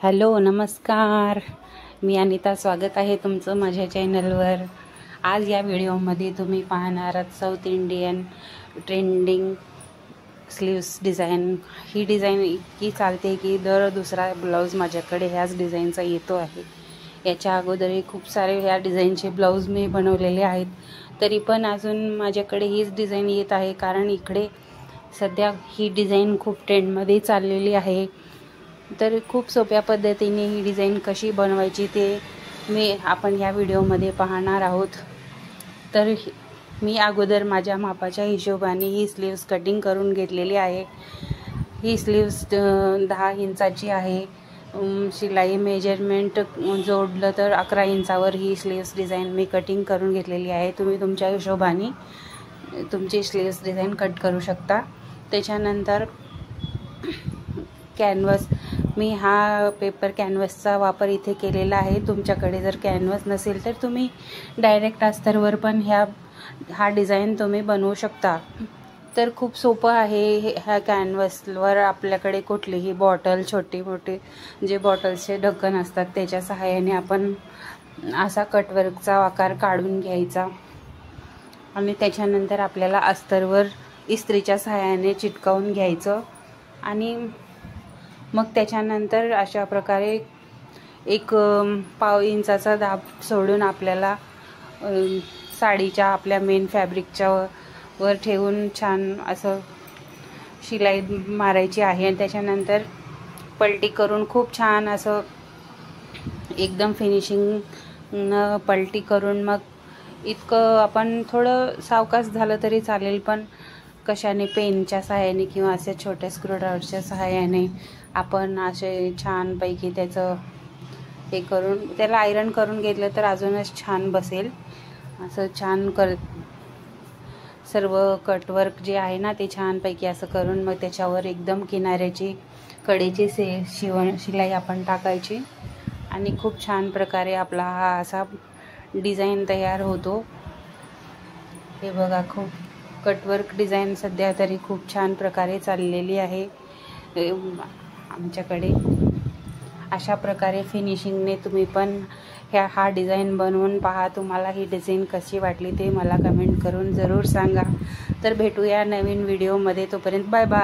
Hello नमस्कार, मी अनिता. स्वागत आहे तुमचं माझ्या चॅनलवर. आज या व्हिडिओमध्ये तुम्ही पाहणार आहात South Indian trending sleeves design. ही डिझाईन इतकी चालते की दर दुसरा ब्लाऊज माझ्याकडे ह्याच डिझाईनचा येतो आहे. याच्या अगोदरही खूप सारे ह्या डिझाईनचे ब्लाऊज मी बनवलेले आहेत, तरी पण अजून माझ्याकडे हीच डिझाईन येत आहे, कारण इकडे सध्या ही डिझाईन खूप ट्रेंडमध्ये चाललेली आहे. तर खूप सोप्या पद्धतीने ही डिझाईन कशी बनवायची ते आपण ह्या व्हिडिओमध्ये पाहणार आहोत. तर मी अगोदर माझ्या मापाच्या हिशोबाने ही स्लीव्स कटिंग करून घेतलेली आहे. ही स्लीव्स 10 इंचाची आहे. शिलाई मेजरमेंट जोडलं तर 11 इंचावर ही स्लीव्स डिझाईन मी कटिंग करून घेतलेली आहे. तुम्ही तुमच्या हिशोबाने तुमची स्लीव्स डिझाईन कट करू शकता. त्याच्यानंतर कॅनव्हास, मी हा पेपर कॅनव्हासचा वापर इथे केलेला आहे. तुमच्याकडे जर कॅनव्हास नसेल तर तुम्ही डायरेक्ट अस्तरवर पण हा डिझाईन तुम्ही बनवू शकता. तर खूप सोपं आहे. ह्या कॅनव्हासवर आपल्याकडे कुठलीही बॉटल, छोटी मोठी जे बॉटल्सचे ढक्कन असतात त्याच्या सहाय्याने आपण असा कटवर्कचा आकार काढून घ्यायचा आणि त्याच्यानंतर आपल्याला अस्तरवर इस्त्रीच्या सहाय्याने चिटकावून घ्यायचं आणि मग त्याच्यानंतर अशा प्रकारे एक पाव इंचाचा दाब सोडून आपल्याला साडीच्या आपल्या मेन फॅब्रिकच्या वर ठेवून छान असं शिलाई मारायची आहे. आणि त्याच्यानंतर पलटी करून खूप छान असं एकदम फिनिशिंग पलटी करून मग इतकं आपण थोडं सावकाश झालं तरी चालेल, पण कशाने पेनच्या सहाय्याने किंवा असे छोट्या स्क्रूड्रायव्हरच्या सहाय्याने आपण असे छानपैकी त्याचं हे करून त्याला आयरन करून घेतलं तर अजूनच छान बसेल. असं छान सर्व कटवर्क जे आहे ना ते छानपैकी असं करून मग त्याच्यावर एकदम किनाऱ्याची कडेची शिलाई आपण टाकायची आणि खूप छान प्रकारे आपला हा असा डिझाईन तयार होतो. हे बघा, खूप कटवर्क डिझाईन सध्या तरी खूप छान प्रकारे चाललेली आहे आमच्याकडे. अशा प्रकारे फिनिशिंगने तुम्ही पण हा डिझाईन बनवून पहा. तुम्हाला ही डिझाईन कशी वाटली ते मला कमेंट करून ज़रूर सांगा. तर भेटूया नवीन व्हिडिओमध्ये. तोपर्यंत बाय बाय.